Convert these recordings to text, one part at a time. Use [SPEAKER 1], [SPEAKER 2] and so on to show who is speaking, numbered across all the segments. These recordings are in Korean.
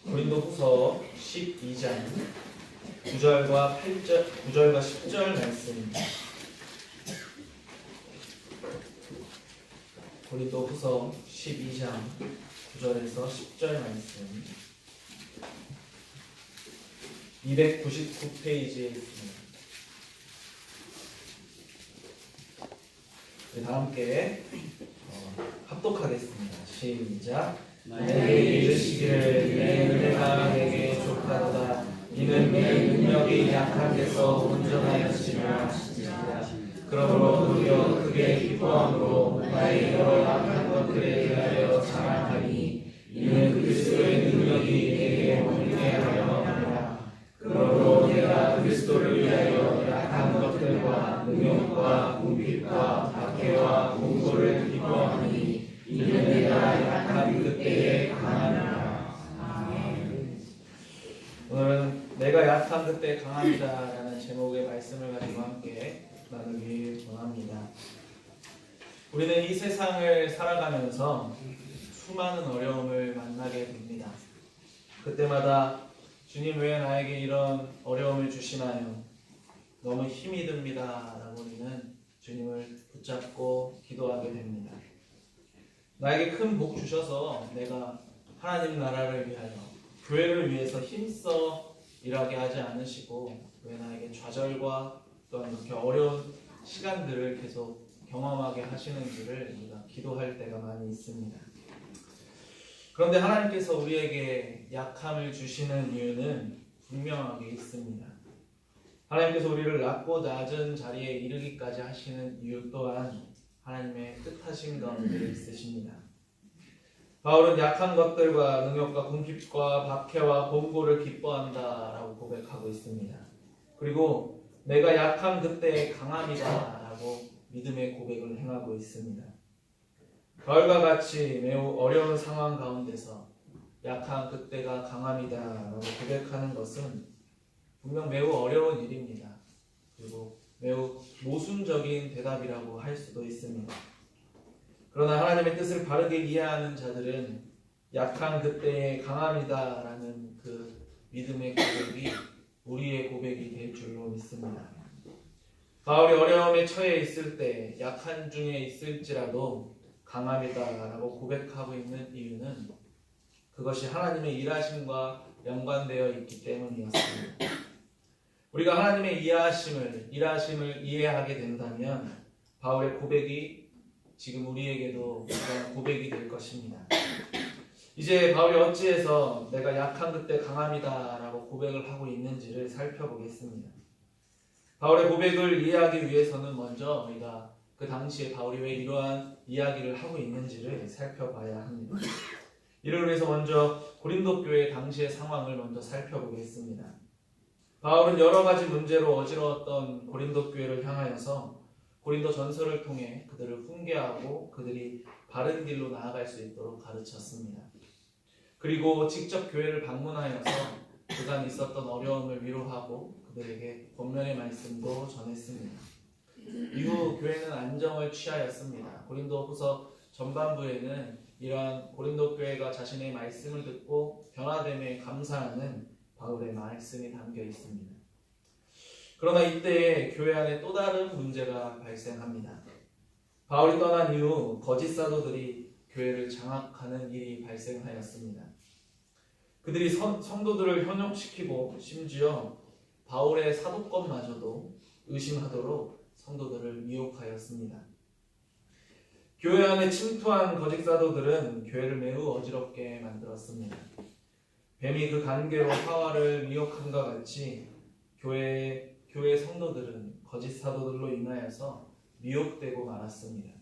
[SPEAKER 1] 고린도후서 12장 9절과 10절 말씀입니다. 고린도후서 12장 9절에서 10절 말씀 299페이지에 있습니다. 우리 다 함께 합독하겠습니다. 시작. 내게 이르시기를 내 은혜가 내게 족하도다. 이는 내 능력이 약한 데서 온전하였으며 그러므로 도리어 크게 기뻐함으로 나의 여러 약한 것들에 대하여 자랑하니 이는 그리스도의 능력이 내게 온전하게 하려 함이라. 그러므로 내가 그리스도를 위하여 약한 것들과 능력과 궁핍과 박해와 공고를 기뻐하니 이는 내가 약한 그때에 강하니라. 아멘. 오늘은 내가 약한 그때 강합니다라는 제목의 말씀을 가지고 함께 나누길 원합니다. 우리는 이 세상을 살아가면서 수많은 어려움을 만나게 됩니다. 그때마다 주님 왜 나에게 이런 어려움을 주시나요? 너무 힘이 듭니다 라고 우리는 주님을 붙잡고 기도하게 됩니다. 나에게 큰 복 주셔서 내가 하나님 나라를 위하여 교회를 위해서 힘써 일하게 하지 않으시고 왜 나에게 좌절과 또한 그렇게 어려운 시간들을 계속 경험하게 하시는지를 우리가 기도할 때가 많이 있습니다. 그런데 하나님께서 우리에게 약함을 주시는 이유는 분명하게 있습니다. 하나님께서 우리를 낮고 낮은 자리에 이르기까지 하시는 이유 또한 하나님의 뜻하신 가운데 있으십니다. 바울은 약한 것들과 능력과 궁핍과 박해와 공고를 기뻐한다라고 고백하고 있습니다. 그리고 내가 약한 그때에 강함이다라고 믿음의 고백을 행하고 있습니다. 바울과 같이 매우 어려운 상황 가운데서 약한 그때가 강함이다라고 고백하는 것은 분명 매우 어려운 일입니다. 그리고 매우 모순적인 대답이라고 할 수도 있습니다. 그러나 하나님의 뜻을 바르게 이해하는 자들은 약한 그때에 강함이다라는 그 믿음의 고백이 우리의 고백이 될 줄로 믿습니다. 바울이 어려움에 처해 있을 때 약한 중에 있을지라도 강함이다라고 고백하고 있는 이유는 그것이 하나님의 일하심과 연관되어 있기 때문이었습니다. 우리가 하나님의 일하심을 이해하게 된다면 바울의 고백이 지금 우리에게도 그런 고백이 될 것입니다. 이제 바울이 어찌해서 내가 약한 그때 강함이다라고 고백을 하고 있는지를 살펴보겠습니다. 바울의 고백을 이해하기 위해서는 먼저 우리가 그 당시에 바울이 왜 이러한 이야기를 하고 있는지를 살펴봐야 합니다. 이를 위해서 먼저 고린도 교회 당시의 상황을 먼저 살펴보겠습니다. 바울은 여러 가지 문제로 어지러웠던 고린도 교회를 향하여서 고린도 전서를 통해 그들을 훈계하고 그들이 바른 길로 나아갈 수 있도록 가르쳤습니다. 그리고 직접 교회를 방문하여서 그간 있었던 어려움을 위로하고 그들에게 권면의 말씀도 전했습니다. 이후 교회는 안정을 취하였습니다. 고린도후서 전반부에는 이러한 고린도 교회가 자신의 말씀을 듣고 변화됨에 감사하는 바울의 말씀이 담겨 있습니다. 그러나 이때에 교회 안에 또 다른 문제가 발생합니다. 바울이 떠난 이후 거짓 사도들이 교회를 장악하는 일이 발생하였습니다. 그들이 성도들을 현혹시키고 심지어 바울의 사도권마저도 의심하도록 성도들을 미혹하였습니다. 교회 안에 침투한 거짓 사도들은 교회를 매우 어지럽게 만들었습니다. 뱀이 그 간계로 하와를 미혹함과 같이 교회 성도들은 거짓 사도들로 인하여서 미혹되고 말았습니다.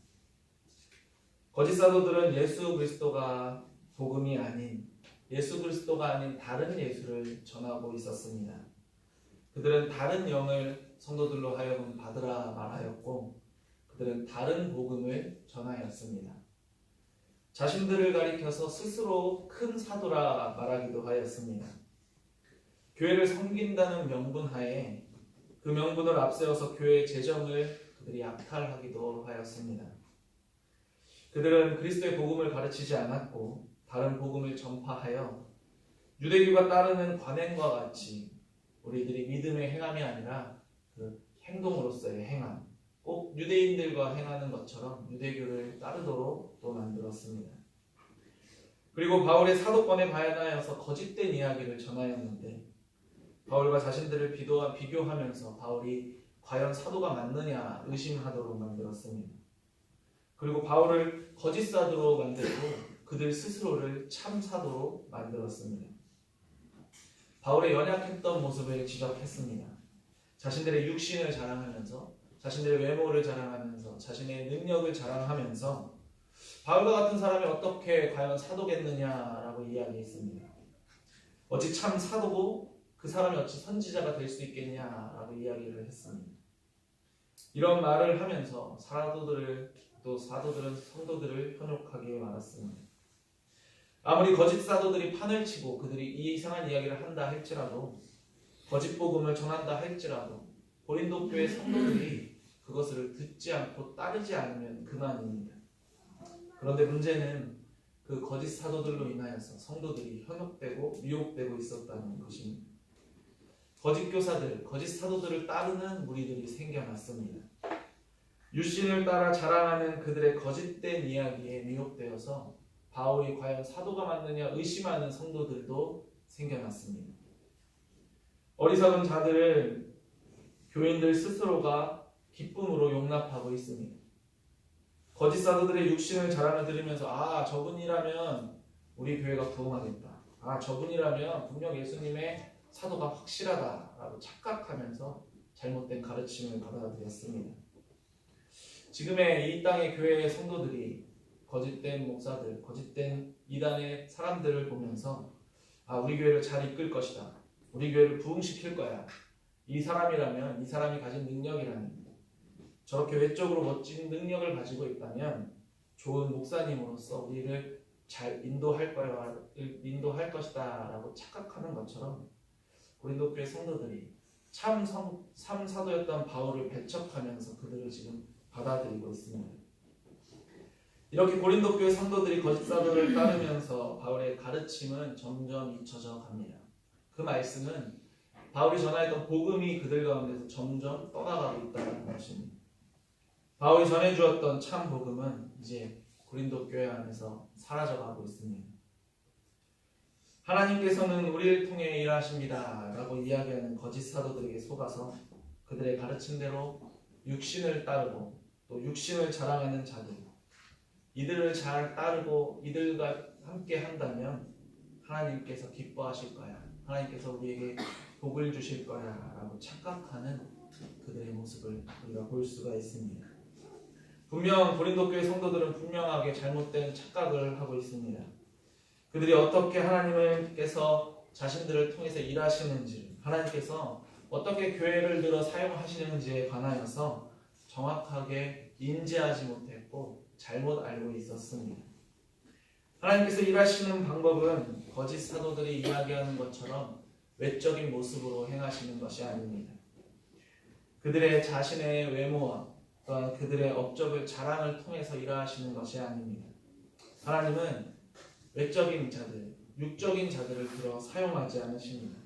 [SPEAKER 1] 거짓 사도들은 예수 그리스도가 복음이 아닌 예수 그리스도가 아닌 다른 예수를 전하고 있었습니다. 그들은 다른 영을 성도들로 하여금 받으라 말하였고 그들은 다른 복음을 전하였습니다. 자신들을 가리켜서 스스로 큰 사도라 말하기도 하였습니다. 교회를 섬긴다는 명분 하에 그 명분을 앞세워서 교회의 재정을 그들이 약탈하기도 하였습니다. 그들은 그리스도의 복음을 가르치지 않았고 다른 복음을 전파하여 유대교가 따르는 관행과 같이 우리들이 믿음의 행함이 아니라 그 행동으로서의 행함, 꼭 유대인들과 행하는 것처럼 유대교를 따르도록 또 만들었습니다. 그리고 바울의 사도권에 반하여서 거짓된 이야기를 전하였는데 바울과 자신들을 비교하면서 바울이 과연 사도가 맞느냐 의심하도록 만들었습니다. 그리고 바울을 거짓 사도로 만들고 그들 스스로를 참 사도로 만들었습니다. 바울의 연약했던 모습을 지적했습니다. 자신들의 육신을 자랑하면서 자신들의 외모를 자랑하면서 자신의 능력을 자랑하면서 바울과 같은 사람이 어떻게 과연 사도겠느냐라고 이야기했습니다. 어찌 참 사도고 그 사람이 어찌 선지자가 될 수 있겠냐라고 이야기를 했습니다. 이런 말을 하면서 사도들은 성도들을 현혹하게 말았습니다. 아무리 거짓 사도들이 판을 치고 그들이 이상한 이야기를 한다 할지라도 거짓 복음을 전한다 할지라도 고린도 교회 성도들이 그것을 듣지 않고 따르지 않으면 그만입니다. 그런데 문제는 그 거짓 사도들로 인하여서 성도들이 현혹되고 미혹되고 있었다는 것입니다. 거짓 교사들, 거짓 사도들을 따르는 무리들이 생겨났습니다. 육신을 따라 자랑하는 그들의 거짓된 이야기에 미혹되어서 바울이 과연 사도가 맞느냐 의심하는 성도들도 생겨났습니다. 어리석은 자들을 교인들 스스로가 기쁨으로 용납하고 있습니다. 거짓 사도들의 육신을 자랑을 들으면서 저분이라면 우리 교회가 부흥하겠다. 저분이라면 분명 예수님의 사도가 확실하다라고 착각하면서 잘못된 가르침을 받아들였습니다. 지금의 이 땅의 교회의 성도들이 거짓된 목사들, 거짓된 이단의 사람들을 보면서 우리 교회를 잘 이끌 것이다. 우리 교회를 부흥시킬 거야. 이 사람이라면, 이 사람이 가진 능력이라면, 저렇게 외적으로 멋진 능력을 가지고 있다면 좋은 목사님으로서 우리를 잘 인도할 것이다 라고 착각하는 것처럼 고린도 교회 성도들이 참 사도였던 바울을 배척하면서 그들을 지금 받아들이고 있습니다. 이렇게 고린도 교회 성도들이 거짓 사도를 따르면서 바울의 가르침은 점점 잊혀져 갑니다. 그 말씀은 바울이 전하였던 복음이 그들 가운데서 점점 떠나가고 있다는 것입니다. 바울이 전해주었던 참 복음은 이제 고린도 교회 안에서 사라져가고 있습니다. 하나님께서는 우리를 통해 일하십니다 라고 이야기하는 거짓 사도들에게 속아서 그들의 가르침대로 육신을 따르고 또 육신을 자랑하는 자들, 이들을 잘 따르고 이들과 함께 한다면 하나님께서 기뻐하실 거야, 하나님께서 우리에게 복을 주실 거야 라고 착각하는 그들의 모습을 우리가 볼 수가 있습니다. 분명 고린도 교회 성도들은 분명하게 잘못된 착각을 하고 있습니다. 그들이 어떻게 하나님께서 자신들을 통해서 일하시는지, 하나님께서 어떻게 교회를 들어 사용하시는지에 관하여서 정확하게 인지하지 못했고 잘못 알고 있었습니다. 하나님께서 일하시는 방법은 거짓 사도들이 이야기하는 것처럼 외적인 모습으로 행하시는 것이 아닙니다. 그들의 자신의 외모와 또한 그들의 업적을 자랑을 통해서 일하시는 것이 아닙니다. 하나님은 외적인 자들, 육적인 자들을 들어 사용하지 않으십니다.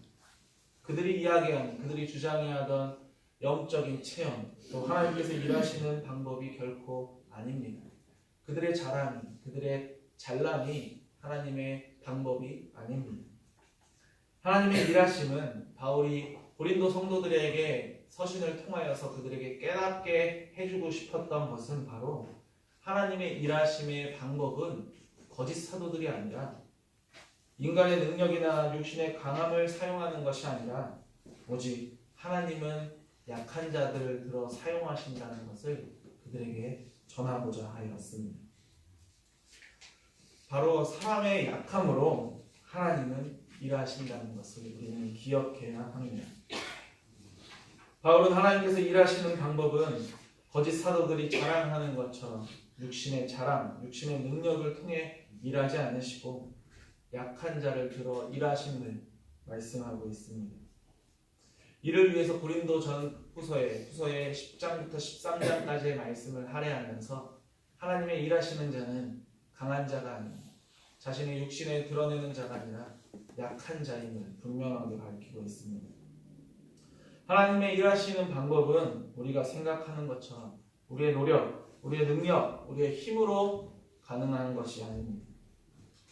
[SPEAKER 1] 그들이 이야기하는, 그들이 주장해하던 영적인 체험, 또 하나님께서 일하시는 방법이 결코 아닙니다. 그들의 자랑이, 그들의 잘남이 하나님의 방법이 아닙니다. 하나님의 일하심은 바울이 고린도 성도들에게 서신을 통하여서 그들에게 깨닫게 해주고 싶었던 것은 바로 하나님의 일하심의 방법은 거짓 사도들이 아니라 인간의 능력이나 육신의 강함을 사용하는 것이 아니라 오직 하나님은 약한 자들을 들어 사용하신다는 것을 그들에게 전하고자 하였습니다. 바로 사람의 약함으로 하나님은 일하신다는 것을 우리는 기억해야 합니다. 바울은 하나님께서 일하시는 방법은 거짓 사도들이 자랑하는 것처럼 육신의 자랑, 육신의 능력을 통해 일하지 않으시고 약한 자를 들어 일하심을 말씀하고 있습니다. 이를 위해서 고린도 전 후서에 10장부터 13장까지의 말씀을 할애하면서 하나님의 일하시는 자는 강한 자가 아니라 자신의 육신을 드러내는 자가 아니라 약한 자임을 분명하게 밝히고 있습니다. 하나님의 일하시는 방법은 우리가 생각하는 것처럼 우리의 노력, 우리의 능력, 우리의 힘으로 가능한 것이 아닙니다.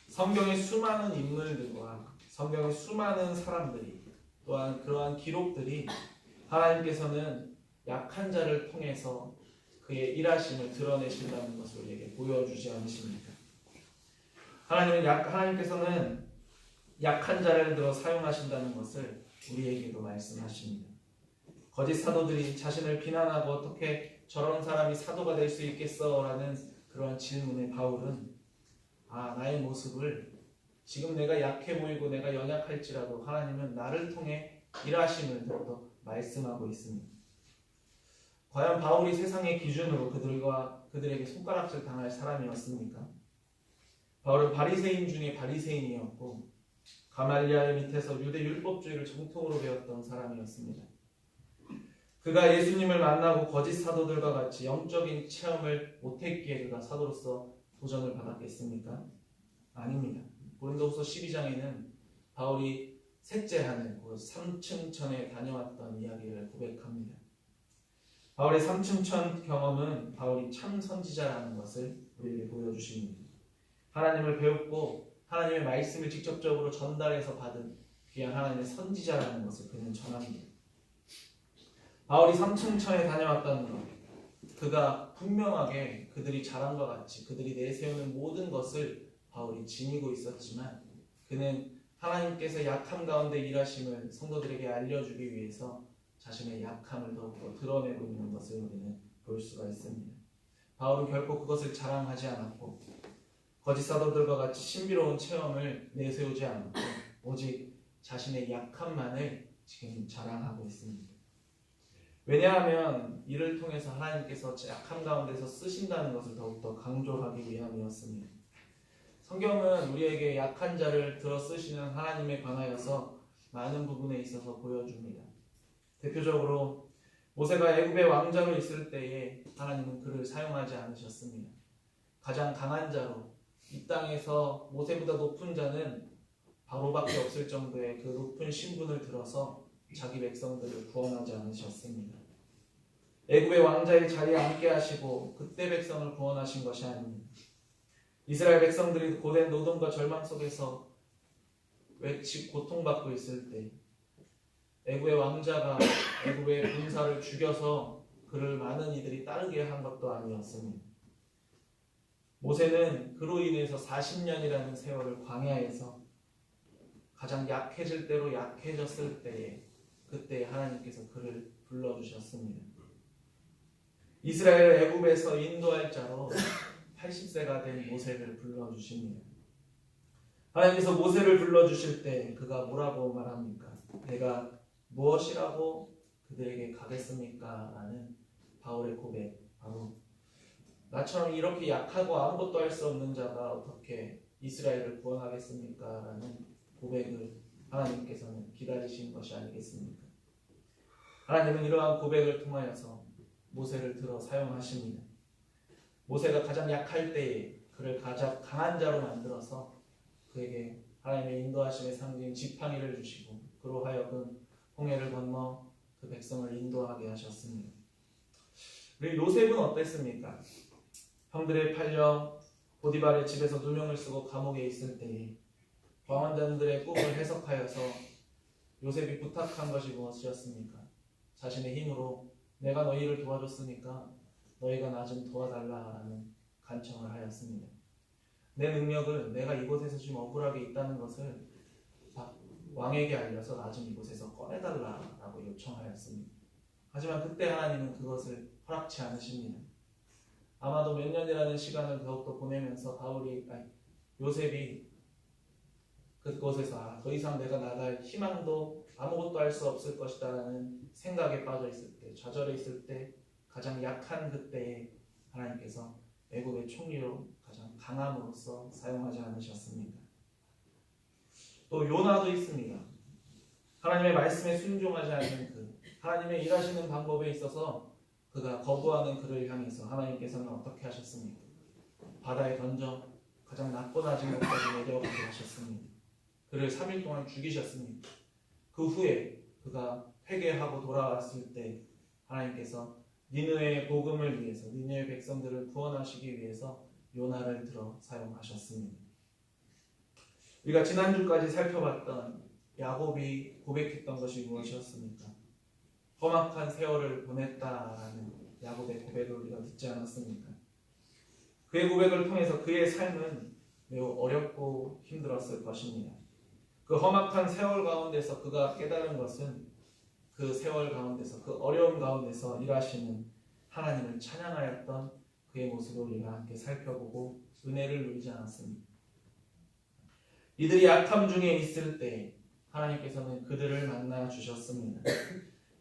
[SPEAKER 1] 성경의 수많은 인물들과 성경의 수많은 사람들이 또한 그러한 기록들이 하나님께서는 약한 자를 통해서 그의 일하심을 드러내신다는 것을 우리에게 보여주지 않으십니까? 하나님께서는 약한 자를 들어 사용하신다는 것을 우리에게도 말씀하십니다. 거짓 사도들이 자신을 비난하고 어떻게 저런 사람이 사도가 될 수 있겠어? 라는 그러한 질문에 바울은 나의 모습을 지금 내가 약해 보이고 내가 연약할지라도 하나님은 나를 통해 일하심을 더욱더 말씀하고 있습니다. 과연 바울이 세상의 기준으로 그들에게 손가락질 당할 사람이었습니까? 바울은 바리새인 중에 바리새인이었고 가말리엘 밑에서 유대 율법주의를 정통으로 배웠던 사람이었습니다. 그가 예수님을 만나고 거짓 사도들과 같이 영적인 체험을 못했기에 그가 사도로서 도전을 받았겠습니까? 아닙니다. 고린도후서 12장에는 바울이 셋째 하늘, 3층천에 다녀왔던 이야기를 고백합니다. 바울의 3층천 경험은 바울이 참 선지자라는 것을 우리에게 보여주십니다. 하나님을 배웠고 하나님의 말씀을 직접적으로 전달해서 받은 귀한 하나님의 선지자라는 것을 그는 전합니다. 바울이 3층천에 다녀왔다는 것, 그가 분명하게 그들이 잘한 것 같이 그들이 내세우는 모든 것을 바울이 지니고 있었지만 그는 하나님께서 약함 가운데 일하심을 성도들에게 알려주기 위해서 자신의 약함을 더욱더 드러내고 있는 것을 우리는 볼 수가 있습니다. 바울은 결코 그것을 자랑하지 않았고 거짓 사도들과 같이 신비로운 체험을 내세우지 않았고 오직 자신의 약함만을 지금 자랑하고 있습니다. 왜냐하면 이를 통해서 하나님께서 약함 가운데서 쓰신다는 것을 더욱더 강조하기 위함이었습니다. 성경은 우리에게 약한 자를 들어 쓰시는 하나님에 관하여서 많은 부분에 있어서 보여줍니다. 대표적으로 모세가 애굽의 왕자로 있을 때에 하나님은 그를 사용하지 않으셨습니다. 가장 강한 자로 이 땅에서 모세보다 높은 자는 바로밖에 없을 정도의 그 높은 신분을 들어서 자기 백성들을 구원하지 않으셨습니다. 애굽의 왕자의 자리에 앉게 하시고 그때 백성을 구원하신 것이 아닙니다. 이스라엘 백성들이 고된 노동과 절망 속에서 고통받고 있을 때 애굽의 왕자가 애굽의 군사를 죽여서 그를 많은 이들이 따르게 한 것도 아니었습니다. 모세는 그로 인해서 40년이라는 세월을 광야에서 가장 약해질 대로 약해졌을 때에 그때 하나님께서 그를 불러주셨습니다. 이스라엘을 애굽에서 인도할 자로 80세가 된 모세를 불러주십니다. 하나님께서 모세를 불러주실 때 그가 뭐라고 말합니까? 내가 무엇이라고 그들에게 가겠습니까? 라는 바울의 고백, 바로 나처럼 이렇게 약하고 아무것도 할 수 없는 자가 어떻게 이스라엘을 구원하겠습니까? 라는 고백을 하나님께서는 기다리신 것이 아니겠습니까? 하나님은 이러한 고백을 통하여서 모세를 들어 사용하십니다. 모세가 가장 약할 때에 그를 가장 강한 자로 만들어서 그에게 하나님의 인도하심의 상징 지팡이를 주시고 그로 하여금 홍해를 건너 그 백성을 인도하게 하셨습니다. 우리 요셉은 어땠습니까? 형들에 팔려 보디발의 집에서 누명을 쓰고 감옥에 있을 때에 광원장들의 꿈을 해석하여서 요셉이 부탁한 것이 무엇이었습니까? 자신의 힘으로 내가 너희를 도와줬으니까 너희가 나 좀 도와달라라는 간청을 하였습니다. 내 능력을 내가 이곳에서 지금 억울하게 있다는 것을 왕에게 알려서 나 좀 이곳에서 꺼내달라라고 요청하였습니다. 하지만 그때 하나님은 그것을 허락치 않으십니다. 아마도 몇 년이라는 시간을 더욱더 보내면서 요셉이 그곳에서 더 이상 내가 나갈 희망도 아무것도 할 수 없을 것이다 라는 생각에 빠져 있을 때, 좌절해 있을 때 가장 약한 그때에 하나님께서 애굽의 총리로 가장 강함으로써 사용하지 않으셨습니까? 또 요나도 있습니다. 하나님의 말씀에 순종하지 않는 하나님의 일하시는 방법에 있어서 그가 거부하는 그를 향해서 하나님께서는 어떻게 하셨습니까? 바다에 던져 가장 낮고 낮은 곳까지 내려가게 하셨습니다. 그를 3일 동안 죽이셨습니다. 그 후에 그가 회개하고 돌아왔을 때 하나님께서 니느웨의 복음을 위해서, 니느웨 백성들을 구원하시기 위해서 요나를 들어 사용하셨습니다. 우리가 지난주까지 살펴봤던 야곱이 고백했던 것이 무엇이었습니까? 험악한 세월을 보냈다라는 야곱의 고백을 우리가 듣지 않았습니까? 그의 고백을 통해서 그의 삶은 매우 어렵고 힘들었을 것입니다. 그 험악한 세월 가운데서 그가 깨달은 것은 그 세월 가운데서, 그 어려움 가운데서 일하시는 하나님을 찬양하였던 그의 모습을 우리가 함께 살펴보고 은혜를 누리지 않았습니다. 이들이 약함 중에 있을 때 하나님께서는 그들을 만나 주셨습니다.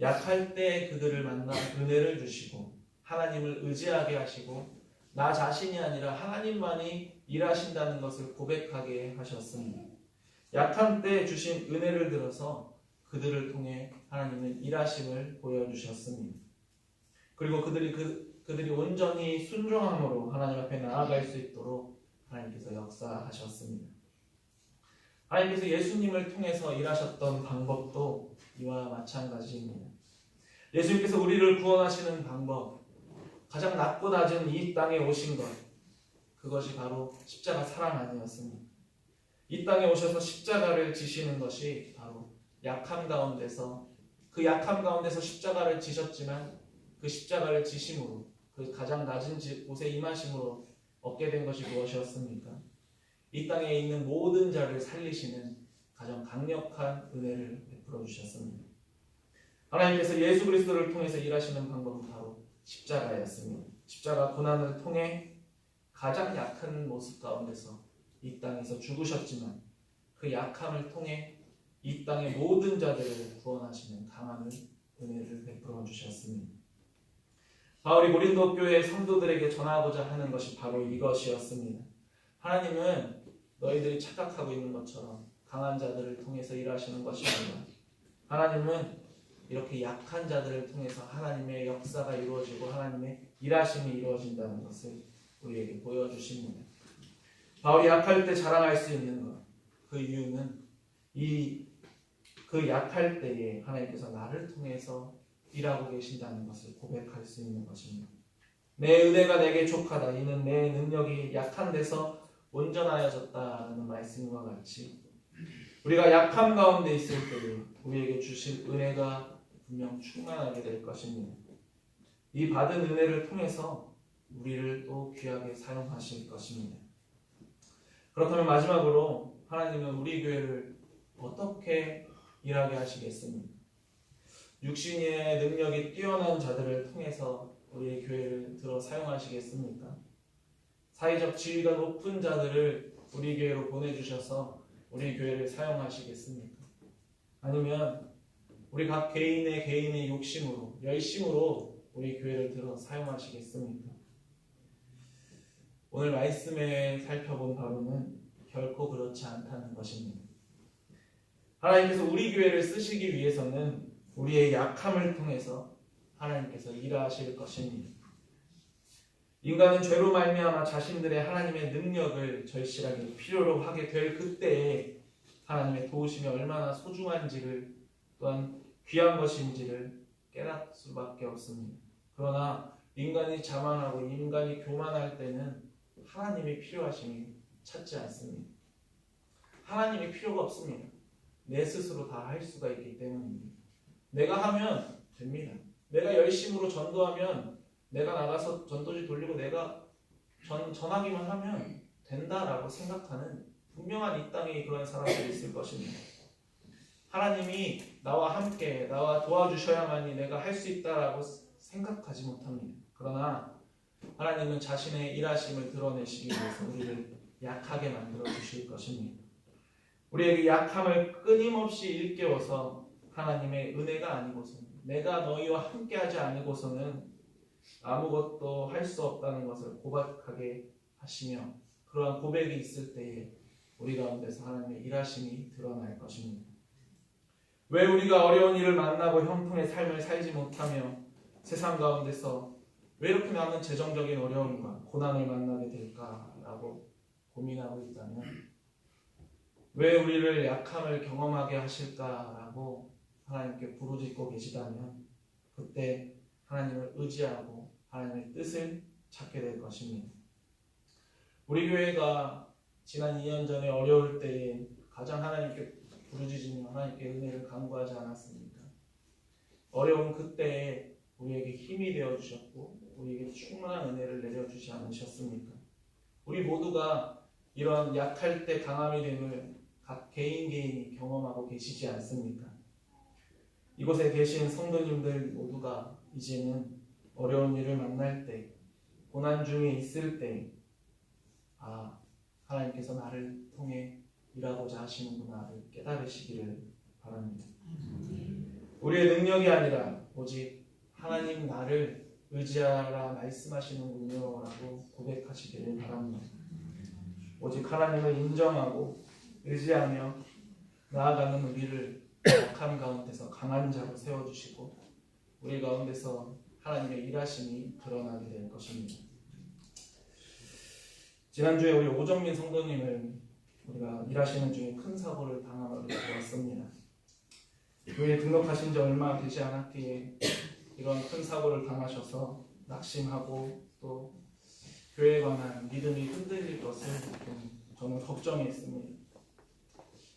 [SPEAKER 1] 약할 때 그들을 만나 은혜를 주시고 하나님을 의지하게 하시고 나 자신이 아니라 하나님만이 일하신다는 것을 고백하게 하셨습니다. 약한 때 주신 은혜를 들어서 그들을 통해 하나님은 일하심을 보여주셨습니다. 그리고 그들이 온전히 순종함으로 하나님 앞에 나아갈 수 있도록 하나님께서 역사하셨습니다. 하나님께서 예수님을 통해서 일하셨던 방법도 이와 마찬가지입니다. 예수님께서 우리를 구원하시는 방법, 가장 낮고 낮은 이 땅에 오신 것, 그것이 바로 십자가 사랑 아니었습니까? 이 땅에 오셔서 십자가를 지시는 것이 바로 약함 가운데서, 그 약함 가운데서 십자가를 지셨지만 그 십자가를 지심으로, 그 가장 낮은 곳에 임하심으로 얻게 된 것이 무엇이었습니까? 이 땅에 있는 모든 자를 살리시는 가장 강력한 은혜를 베풀어 주셨습니다. 하나님께서 예수 그리스도를 통해서 일하시는 방법은 바로 십자가였습니다. 십자가 고난을 통해 가장 약한 모습 가운데서 이 땅에서 죽으셨지만 그 약함을 통해 이 땅의 모든 자들을 구원하시는 강한 은혜를 베풀어 주셨습니다. 바울이 고린도 교회 성도들에게 전하고자 하는 것이 바로 이것이었습니다. 하나님은 너희들이 착각하고 있는 것처럼 강한 자들을 통해서 일하시는 것이 아니라 하나님은 이렇게 약한 자들을 통해서 하나님의 역사가 이루어지고 하나님의 일하심이 이루어진다는 것을 우리에게 보여주십니다. 바울이 약할 때 자랑할 수 있는 것, 그 이유는 그 약할 때에 하나님께서 나를 통해서 일하고 계신다는 것을 고백할 수 있는 것입니다. 내 은혜가 내게 족하다. 이는 내 능력이 약한 데서 온전하여졌다는 말씀과 같이 우리가 약함 가운데 있을 때에 우리에게 주신 은혜가 분명 충만하게 될 것입니다. 이 받은 은혜를 통해서 우리를 또 귀하게 사용하실 것입니다. 그렇다면 마지막으로 하나님은 우리 교회를 어떻게 일하게 하시겠습니까? 육신의 능력이 뛰어난 자들을 통해서 우리의 교회를 들어 사용하시겠습니까? 사회적 지위가 높은 자들을 우리 교회로 보내주셔서 우리 교회를 사용하시겠습니까? 아니면 우리 각 개인의 욕심으로, 열심으로 우리 교회를 들어 사용하시겠습니까? 오늘 말씀에 살펴본 바로는 결코 그렇지 않다는 것입니다. 하나님께서 우리 교회를 쓰시기 위해서는 우리의 약함을 통해서 하나님께서 일하실 것입니다. 인간은 죄로 말미암아 자신들의 하나님의 능력을 절실하게 필요로 하게 될 그때에 하나님의 도우심이 얼마나 소중한지를 또한 귀한 것인지를 깨달을 수밖에 없습니다. 그러나 인간이 자만하고 인간이 교만할 때는 하나님이 필요하심이 찾지 않습니다. 하나님이 필요가 없습니다. 내 스스로 다 할 수가 있기 때문입니다. 내가 하면 됩니다. 내가 열심으로 전도하면 내가 나가서 전도지 돌리고 내가 전하기만 하면 된다라고 생각하는 분명한 이 땅에 그런 사람들이 있을 것입니다. 하나님이 나와 함께 나와 도와주셔야만이 내가 할 수 있다라고 생각하지 못합니다. 그러나 하나님은 자신의 일하심을 드러내시기 위해서 우리를 약하게 만들어 주실 것입니다. 우리에게 약함을 끊임없이 일깨워서 하나님의 은혜가 아니고서는 내가 너희와 함께하지 않고서는 아무것도 할 수 없다는 것을 고백하게 하시며 그러한 고백이 있을 때에 우리 가운데서 하나님의 일하심이 드러날 것입니다. 왜 우리가 어려운 일을 만나고 형통의 삶을 살지 못하며 세상 가운데서 왜 이렇게 많은 재정적인 어려움과 고난을 만나게 될까라고 고민하고 있다면 왜 우리를 약함을 경험하게 하실까라고 하나님께 부르짖고 계시다면 그때 하나님을 의지하고 하나님의 뜻을 찾게 될 것입니다. 우리 교회가 지난 2년 전에 어려울 때에 가장 하나님께 부르짖으며 하나님께 은혜를 간구하지 않았습니까? 어려운 그때에 우리에게 힘이 되어주셨고 우리에게 충만한 은혜를 내려주지 않으셨습니까? 우리 모두가 이런 약할 때 강함이 됨을 각 개인이 경험하고 계시지 않습니까? 이곳에 계신 성도님들 모두가 이제는 어려운 일을 만날 때, 고난 중에 있을 때 하나님께서 나를 통해 일하고자 하시는구나를 깨달으시기를 바랍니다. 우리의 능력이 아니라 오직 하나님 나를 의지하라 말씀하시는군요 라고 고백하시기를 바랍니다. 오직 하나님을 인정하고 의지하며 나아가는 우리를 약함 가운데서 강한 자로 세워주시고 우리 가운데서 하나님의 일하심이 드러나게 될 것입니다. 지난주에 우리 오정민 성도님을 우리가 일하시는 중에 큰 사고를 당하게 되었습니다. 교회에 등록하신 지 얼마 되지 않았기에 이런 큰 사고를 당하셔서 낙심하고 또 교회에 관한 믿음이 흔들릴 것을 저는 걱정했습니다.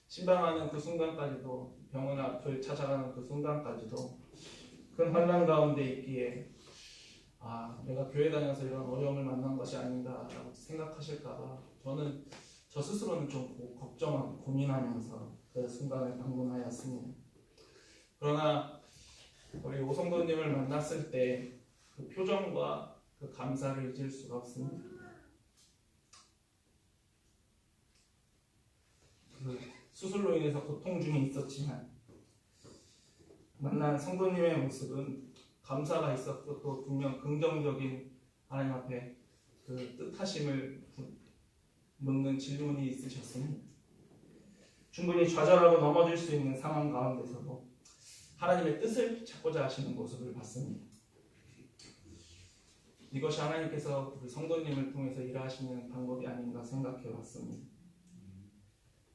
[SPEAKER 1] 신방하는 그 순간까지도 병원 앞을 찾아가는 그 순간까지도 큰 혼란 가운데 있기에 내가 교회 다녀서 이런 어려움을 만난 것이 아닌가라고 생각하실까봐 저는 저 스스로는 좀 걱정하고 고민하면서 그 순간을 방문하였습니다. 그러나 우리 오성도님을 만났을 때 그 표정과 그 감사를 잊을 수가 없습니다. 그 수술로 인해서 고통 중에 있었지만 만난 성도님의 모습은 감사가 있었고 또 분명 긍정적인 하나님 앞에 그 뜻하심을 묻는 질문이 있으셨습니다. 충분히 좌절하고 넘어질 수 있는 상황 가운데서도 하나님의 뜻을 찾고자 하시는 모습을 봤습니다. 이것이 하나님께서 우리 성도님을 통해서 일하시는 방법이 아닌가 생각해 봤습니다.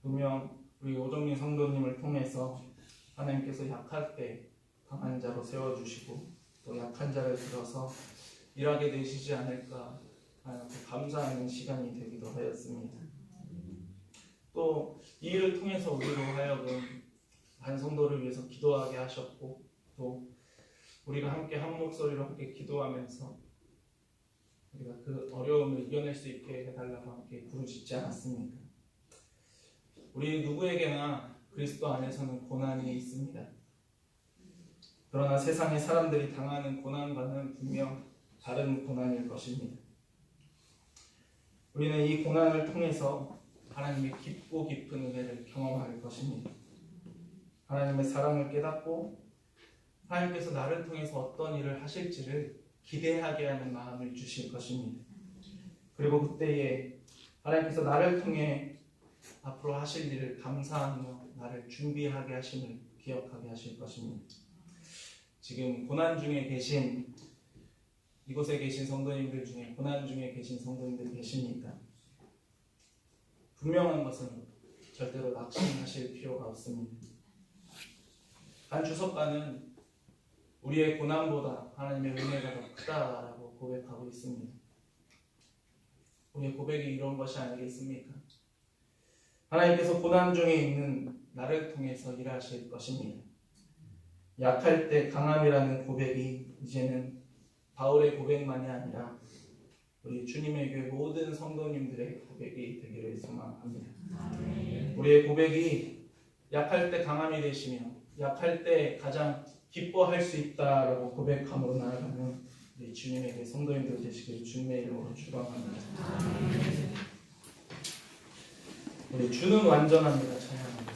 [SPEAKER 1] 분명 우리 오정민 성도님을 통해서 하나님께서 약할 때 강한 자로 세워주시고 또 약한 자를 들어서 일하게 되시지 않을까 하는 감사하는 시간이 되기도 하였습니다. 또 이 일을 통해서 우리로 하여금 한 성도를 위해서 기도하게 하셨고 또 우리가 함께 한 목소리로 함께 기도하면서 우리가 그 어려움을 이겨낼 수 있게 해달라고 함께 부르짖지 않았습니까? 우리 누구에게나 그리스도 안에서는 고난이 있습니다. 그러나 세상의 사람들이 당하는 고난과는 분명 다른 고난일 것입니다. 우리는 이 고난을 통해서 하나님의 깊고 깊은 은혜를 경험할 것입니다. 하나님의 사랑을 깨닫고 하나님께서 나를 통해서 어떤 일을 하실지를 기대하게 하는 마음을 주실 것입니다. 그리고 그때에 하나님께서 나를 통해 앞으로 하실 일을 감사하며 나를 준비하게 하심을 기억하게 하실 것입니다. 지금 고난 중에 계신 이곳에 계신 성도님들 중에 고난 중에 계신 성도님들 계십니까? 분명한 것은 절대로 낙심하실 필요가 없습니다. 한 주석가는 우리의 고난보다 하나님의 은혜가 더 크다라고 고백하고 있습니다. 우리의 고백이 이런 것이 아니겠습니까? 하나님께서 고난 중에 있는 나를 통해서 일하실 것입니다. 약할 때 강함이라는 고백이 이제는 바울의 고백만이 아니라 우리 주님의 교회 모든 성도님들의 고백이 되기를 소망합니다. 우리의 고백이 약할 때 강함이 되시며 약할 때 가장 기뻐할 수 있다라고 고백함으로 나아가는 우리 주님에게 성도님들 되시기를 주님의 이름으로 축원합니다. 우리 주는 완전합니다. 찬양합니다.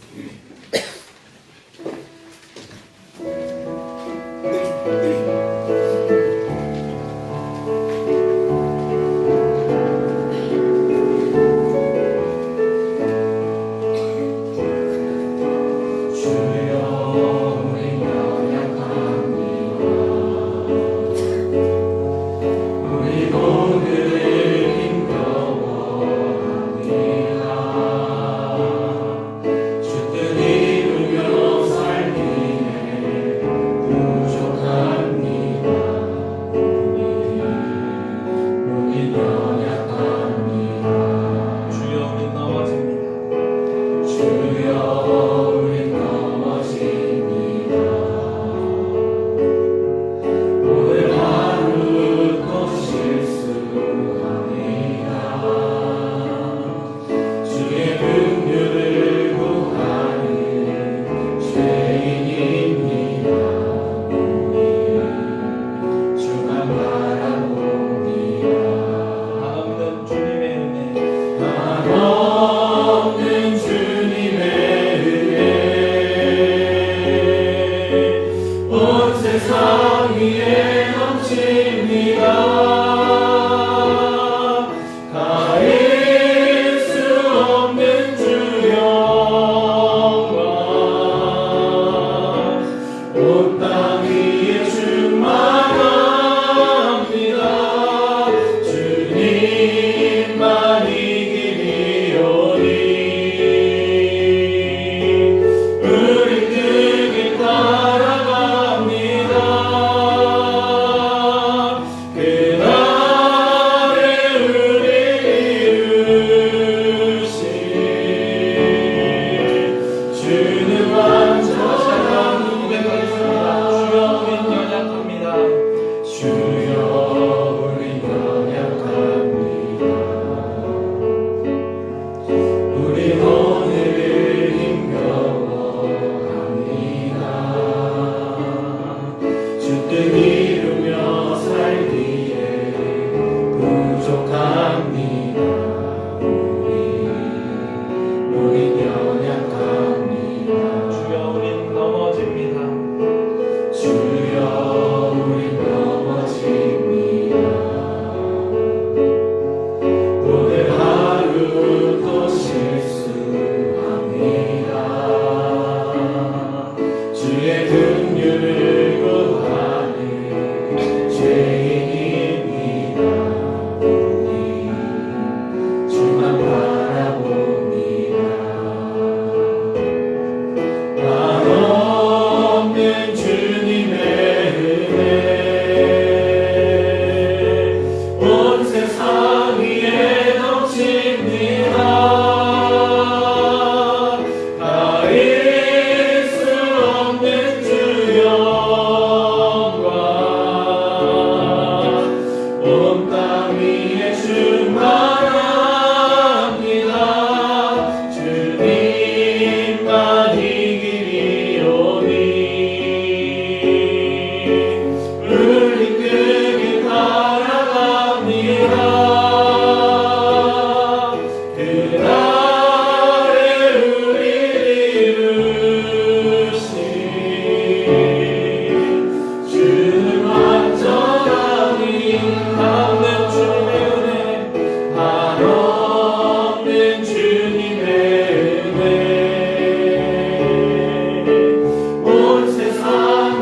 [SPEAKER 1] 세상 위에 넘칩니다. 가릴 수 없는 주 영광 온 땅 위에 충만합니다. 주님만 이 길이오니 우리 그 길 따라갑니다. 그날에 우리 이루신 주는 완전한 고백하겠습니다. 주여 우린 연약합니다. 우린 오늘을 힘겨워합니다. 주 뜻 이루며 살기에 부족합니다. 우린 연약합니다. 주여 우린 넘어집니다. 주여 우린 넘어집니다. 오늘 하루도 실수합니다. 주의 긍휼을 구하는 죄인입니다. 우리 주만 바라봅니다. 한없는 주님의 은혜 온 세상 위에 넘칩니다. 가릴 수 없는 주 영광 온 땅 위에 충만합니다. 주님만 이 길이오니 우리 그 길 따라갑니다. 그날에 우리 이루신 주는 완전한 이 한없는 주님의 은혜 한없는 주님의 은혜 온 세상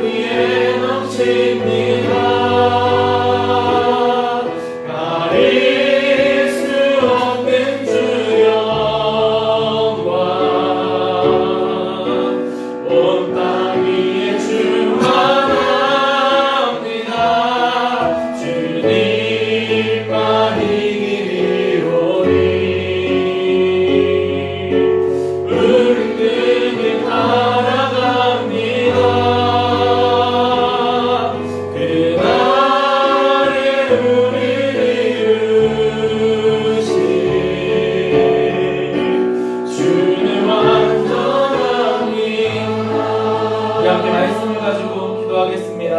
[SPEAKER 1] 위에 넘칩니다. 가릴 수 없는 주 영광 온 땅 위에 충만합니다. 주님만 이 길이오니 우리 그 길 따라갑니다. 그날에 우리를 이루신 주는 완전합니다. 우리 함께 말씀을 가지고 기도하겠습니다.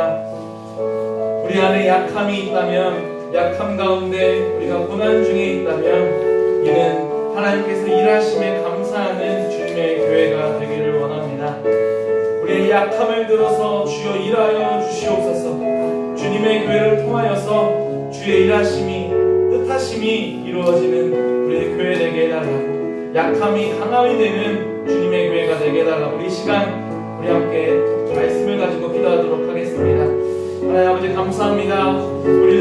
[SPEAKER 1] 우리 안에 약함이 있다면, 약함 가운데 우리가 고난 중에 있다면, 이는 하나님께서 일하심에 감사하는 주님의 교회가 되기를 원합니다. 우리의 약함을 들어서 주여 일하여 주시옵소서. 주님의 교회를 통하여서 주의 일하심이, 뜻하심이 이루어지는 우리의 교회 되게 해달라고, 약함이 강함이 되는 주님의 교회가 되게 해달라고, 우리 시간 우리 함께 말씀을 가지고 기도하도록 하겠습니다. 하나님 아버지 감사합니다. 우리를